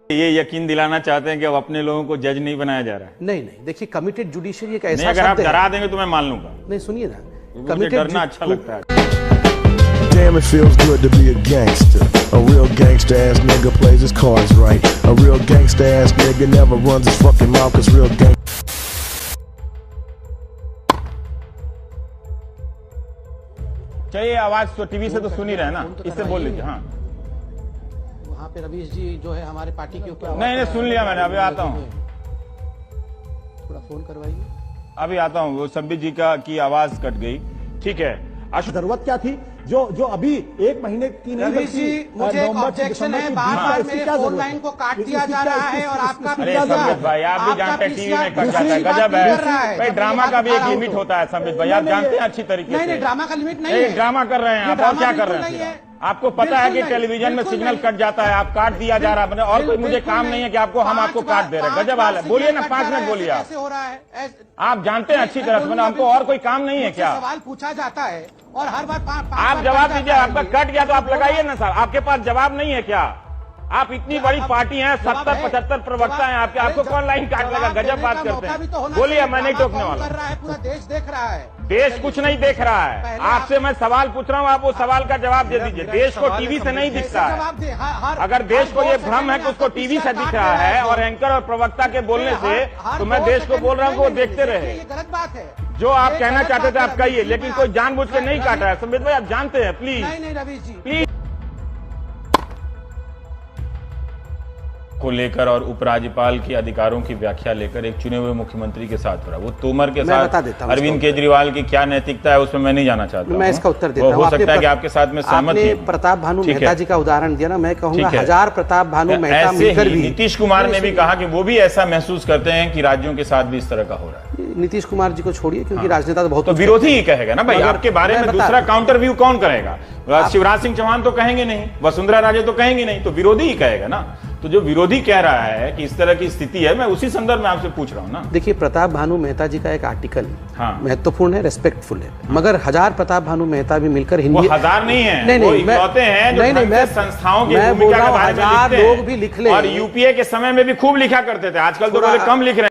ये यकीन दिलाना चाहते हैं कि अब अपने लोगों को जज नहीं बनाया जा रहा है। नहीं नहीं, देखिए कमिटेड जुडिशरी एक ऐसा अगर आप डरा देंगे तो मैं मान लूंगा। नहीं सुनिए ना, मुझे डरना अच्छा लगता है। Damn, it feels good to be a gangster. A real gangster ass nigga plays his cards right. A real gangster ass nigga never runs his fucking mouth, cause real gang. चाहिए आवाज तो टीवी से तो सुन ही रहे ना, इससे बोल लीजिए। हाँ वहाँ पे रवीश जी जो है हमारे पार्टी के ऊपर। नहीं सुन लिया मैंने, अभी आता हूँ। थोड़ा फोन करवाइए, अभी आता हूँ। वो संबित जी की आवाज कट गई। ठीक है, जरूरत क्या थी जो अभी एक महीने की नहीं बल्कि मुझे एक ऑब्जेक्शन है, बार-बार मेरे फोन लाइन को काट दिया जा रहा है और आपका अरे संबित भाई, आप भी जानते हैं टीवी में कट जाता है, गजब है भाई। ड्रामा का भी एक लिमिट होता है संबित भाई, आप जानते हैं अच्छी तरीके से। नहीं, ड्रामा का लिमिट नहीं है। ड्रामा कर रहे हैं आप, और क्या कर रहे हैं? आपको पता है कि टेलीविजन में सिग्नल कट जाता है, आप काट दिया जा रहा है, और कोई मुझे काम नहीं है कि आपको हम आपको काट दे रहे हैं। गजब हाल है। बोलिए ना, 5 मिनट बोलिए आप। आप जानते हैं अच्छी तरह से, हमको और कोई काम नहीं है क्या? सवाल पूछा जाता है और हर बार आप जवाब दीजिए। आपका कट गया तो आप लगाइए ना साहब, आपके पास जवाब नहीं है क्या? आप इतनी बड़ी पार्टी हैं, 70-75 प्रवक्ता हैं आपके, आपको कौन लाइन काट लगा? गजब बात करते हैं। बोलिए, मैं नहीं टोकने वाला। पूरा देश देख रहा है। देश कुछ नहीं देख रहा है। आपसे मैं सवाल पूछ रहा हूँ, आप वो सवाल का जवाब दे दीजिए। देश को टीवी से नहीं दिखता है। अगर देश को ये भ्रम है कि उसको टीवी से दिख रहा है और एंकर और प्रवक्ता के बोलने से, तो मैं देश को बोल रहा हूँ कि वो देखते रहे। गलत बात है। जो आप कहना चाहते थे आप कहिए, लेकिन कोई जानबूझ के नहीं काट रहा है। संबित भाई, आप जानते हैं, प्लीज नहीं रवीश जी प्लीज। को लेकर और उपराज्यपाल के अधिकारों की व्याख्या लेकर एक चुने हुए मुख्यमंत्री के साथ हो रहा है, वो तोमर के साथ अरविंद केजरीवाल की क्या नैतिकता है उसमें मैं नहीं जाना चाहता। मैं इसका उत्तर देता हूं। हो सकता है कि आपके साथ में सहमत आपने प्रताप भानु मेहता जी का उदाहरण दिया ना, मैं कहूंगा 1000 प्रताप भानु मेहता ऐसे मिलकर ही भी। नीतीश कुमार ने भी कहा कि वो भी ऐसा महसूस करते हैं कि राज्यों के साथ भी इस तरह का हो रहा है। नीतीश कुमार जी को छोड़िए, क्योंकि राजनेता तो बहुत, तो विरोधी ही कहेगा ना भाई, आपके बारे में दूसरा काउंटर व्यू कौन करेगा? शिवराज सिंह चौहान तो कहेंगे नहीं, वसुंधरा राजे तो कहेंगे नहीं, तो विरोधी ही कहेगा ना। तो जो विरोधी कह रहा है कि इस तरह की स्थिति है, मैं उसी संदर्भ में आपसे पूछ रहा हूं ना। देखिए, प्रताप भानु मेहता जी का एक आर्टिकल महत्वपूर्ण है, रेस्पेक्टफुल है, मगर 1000 प्रताप भानु मेहता भी मिलकर हिंदी, वो 1000 नहीं है, नहीं वो इकलौते हैं जो संस्थाओं की भूमिका के बारे में लिखते हैं। लोग भी लिख ले, और यूपीए के समय में भी खूब लिखा करते थे, आजकल तो बड़े कम लिख रहे हैं।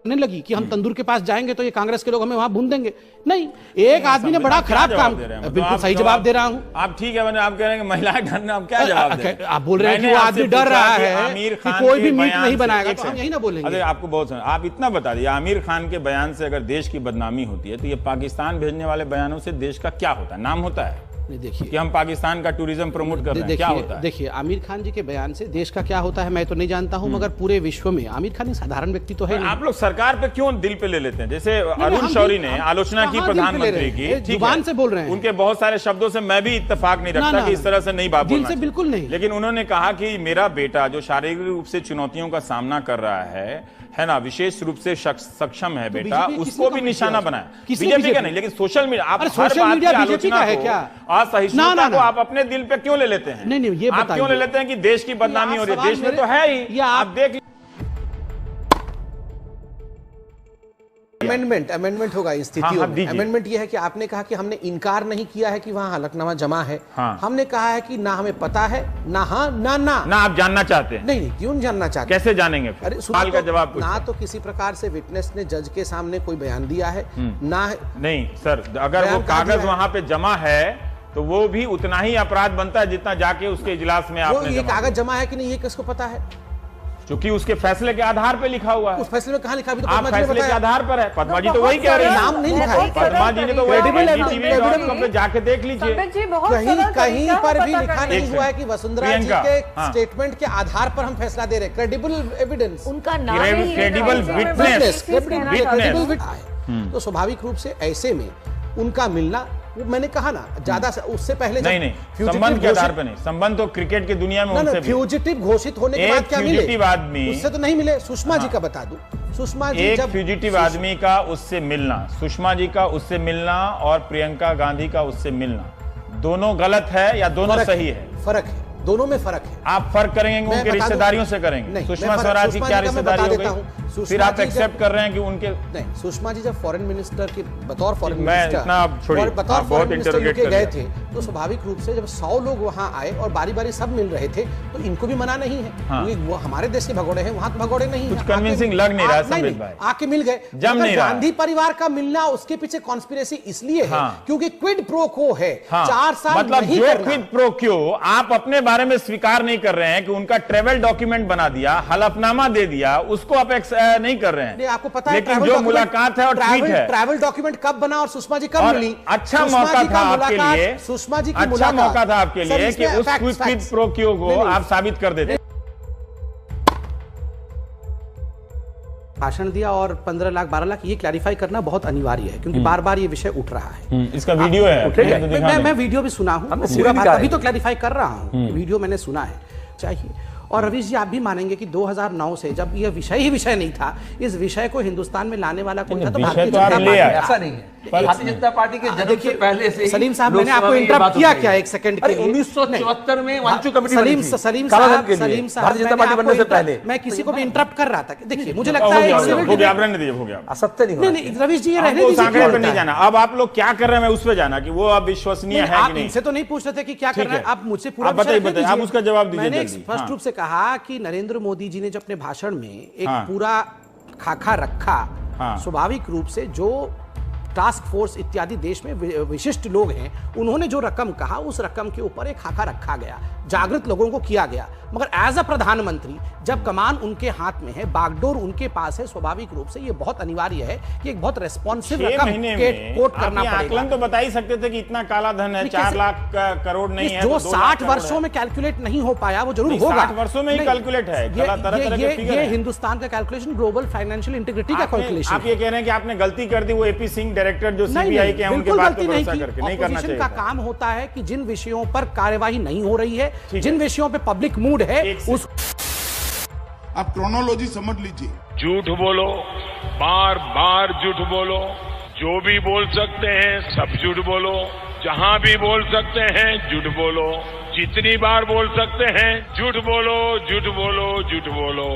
लगी कि हम तंदूर के पास जाएंगे तो ये कांग्रेस के लोग हमें वहां भून देंगे। नहीं, एक आदमी ने बड़ा खराब काम, बिल्कुल सही जवाब दे रहा हूं। आप ठीक है, मैंने आप कह रहे हैं कि महिलाएं डरना, आप क्या जवाब दे रहे हैं? आप बोल रहे हैं कि वो आदमी डर रहा है कि कोई भी मीट नहीं बनाएगा, तो हम यही ना बोलेंगे। अरे आपको बहुत आप इतना बता दिए, आमिर खान के बयान से अगर देश की बदनामी होती है तो ये पाकिस्तान भेजने वाले बयानों से देश का क्या होता है? नाम होता है देखिए कि हम पाकिस्तान का टूरिज्म प्रमोट कर रहे हैं, क्या होता है? देखिए, आमिर खान जी के बयान से देश का क्या होता है मैं तो नहीं जानता हूं, मगर पूरे विश्व में आमिर खान एक साधारण व्यक्ति तो है। आप लोग सरकार पे क्यों दिल पे ले लेते हैं? जैसे अरुण शौरी ने आलोचना की प्रधानमंत्री की, जुबान से बोल रहे हैं, उनके बहुत सारे शब्दों से मैं भी इत्तेफाक नहीं रखता कि इस तरह से नहीं बात बोलना चाहिए, बिल्कुल नहीं। लेकिन उन्होंने कहा कि मेरा बेटा जो शारीरिक रूप से चुनौतियों का सामना कर रहा है ना, विशेष रूप से सक्षम है बेटा, उसको भी निशाना बनाया। बीजेपी का नहीं, लेकिन सोशल मीडिया, आप हर बात की आलोचना है क्या? असहिष्णुता को आप अपने दिल पे क्यों ले लेते हैं? नहीं, ये आप क्यों ले लेते हैं कि देश की बदनामी हो रही है? देश में तो है ही, आप देख। अमेंडमेंट होगा इस स्थितियों में। अमेंडमेंट ये है कि आपने कहा कि हमने इनकार नहीं किया है कि वहां हलफनामा जमा है। हमने कहा है कि ना हमें पता है, ना हाँ ना आप जानना चाहते हैं। नहीं, क्यों जानना चाहते? कैसे जानेंगे? अरे सवाल का जवाब ना तो किसी प्रकार से विटनेस ने जज के सामने कोई बयान दिया है ना। नहीं सर, अगर वो कागज वहां पे जमा है तो वो भी उतना ही अपराध बनता है जितना जाके उसके इजलास में आपने ये कागज जमा है कि नहीं, ये किसको पता है? क्योंकि उसके फैसले के आधार पे लिखा हुआ है। उस फैसले में कहाँ लिखा? अभी तो आप फैसले के आधार पर है। पद्मा जी तो वही कह रही है, नाम नहीं लिखा है। पद्मा जी ने तो वही, जाके देख लीजिए, कहीं पर भी लिखा नहीं हुआ है कि वसुंधरा जी के स्टेटमेंट के आधार पर हम फैसला दे रहे हैं। क्रेडिबल एविडेंस, उनका नाम, क्रेडिबल विटनेस। तो स्वाभाविक रूप से ऐसे में उनका मिलना, मैंने कहा ना, ज्यादा उससे पहले नहीं, संबंध के आधार पर नहीं, संबंध तो क्रिकेट की दुनिया में उनसे फ्यूजिटिव घोषित होने के बाद क्या मिले? आदमी उससे तो नहीं मिले। सुषमा जी का बता दूं, सुषमा जी एक फ्यूजिटिव आदमी का उससे मिलना, सुषमा जी का उससे मिलना और प्रियंका गांधी का उससे मिलना, दोनों गलत है या दोनों सही है? फर्क है, दोनों में फर्क है। आप फर्क करेंगे उनके रिश्तेदारियों से करेंगे? सुषमा स्वराज की क्या रिश्तेदारी हो गई? फिर आप एक्सेप्ट कर रहे हैं कि उनके नहीं, सुषमा जी जब फॉरेन मिनिस्टर के बतौर फॉरेन मिनिस्टर, मैं इतना छोड़िए, बतौर फॉरेन मिनिस्टर यूके गए थे तो स्वाभाविक रूप से जब 100 लोग वहां आए और बारी बारी सब मिल रहे थे तो इनको भी मना नहीं है, क्योंकि वो हमारे देश के भगोड़े हैं, वहां तो भगोड़े नहीं है। कुछ कन्विंसिंग लग नहीं रहा संबित भाई, आके मिल गए। गांधी परिवार का मिलना उसके पीछे कॉन्स्पिरेसी इसलिए है क्योंकि क्विड प्रो को है। 4 साल मतलब जो क्विड प्रो क्यो आप अपने बारे में स्वीकार नहीं कर रहे हैं कि उनका ट्रेवल डॉक्यूमेंट बना दिया, हलफनामा दे दिया, उसको आप नहीं कर रहे हैं। आपको पता है लेकिन जो मुलाकात है और ट्वीट है, ट्रैवल डॉक्यूमेंट कब बना और सुषमा जी कब मिली? अच्छा मौका था आपके लिए, सुषमा जी की अच्छा मौका था आपके लिए कि उस क्विड प्रो क्यो को आप साबित कर देते। भाषण दिया और 15 लाख 12 लाख, ये क्लैरिफाई करना बहुत अनिवार्य है क्योंकि बार बार ये विषय उठ रहा है। इसका वीडियो है, मैं वीडियो भी सुना हूं, पूरा बात अभी तो क्लैरिफाई कर रहा हूं, वीडियो मैंने सुना है चाहिए। और रवीश जी आप भी मानेंगे कि 2009 से जब यह विषय ही विषय नहीं था, इस विषय को हिंदुस्तान में लाने वाला कोई था तो भारतीय जनता पार्टी, ऐसा नहीं है। भारतीय जनता पार्टी के जन्म से पहले से सलीम साहब मैंने आपको इंटरप्ट किया क्या एक सेकंड के लिए? 1974 में वांचू कमेटी सलीम साहब भारतीय जनता पार्टी बनने से पहले मैं किसी को भी इंटरप्ट कर रहा था। देखिए मुझे लगता है असत्य नहीं रवीश जी, ये रहने दीजिए, नहीं जाना। अब आप लोग क्या कर रहे हैं मैं उस पर जाना कि वो अब विश्वसनीय है कि नहीं। इनसे तो नहीं पूछ रहे थे कि क्या कर रहे हैं, आप मुझसे पूरा बताइए, आप उसका जवाब दीजिए। मैंने स्पष्ट रूप से कहा कि नरेंद्र मोदी जी ने जो अपने भाषण में एक पूरा खाका रखा, स्वाभाविक रूप से जो टास्क फोर्स इत्यादि देश में विशिष्ट लोग हैं, उन्होंने जो रकम कहा उस रकम के ऊपर एक खाका रखा गया, जागृत लोगों को किया गया। मगर एज अ प्रधानमंत्री जब कमान उनके हाथ में है, बागडोर उनके पास है, स्वाभाविक रूप से ये बहुत अनिवार्य है कि एक बहुत रेस्पॉन्सिव रकम कोट करना पड़ेगा। आकलन तो बता ही सकते थे कि इतना काला धन है, 4 लाख करोड़ नहीं है, जो 60 वर्षों में कैलकुलेट नहीं हो पाया वो जरूर होगा। 60 वर्षों में ही कैलकुलेट है, ये हिंदुस्तान का कैलकुलेशन, ग्लोबल फाइनेंशियल इंटीग्रिटी का कैलकुलेशन। आप ये कह रहे हैं कि आपने गलती कर दी, वो एपी सिंह डायरेक्टर जो सीबीआई के हैं उनके बात पर भरोसा करके नहीं करना चाहिए। का काम होता है कि जिन विषयों पर कार्यवाही नहीं हो रही है, जिन विषयों पे पब्लिक मूड है, उस आप क्रोनोलॉजी समझ लीजिए। झूठ बोलो, बार बार झूठ बोलो, जो भी बोल सकते हैं सब झूठ बोलो, जहां भी बोल सकते हैं झूठ बोलो, जितनी बार बोल सकते हैं झूठ बोलो, झूठ बोलो, झूठ बोलो।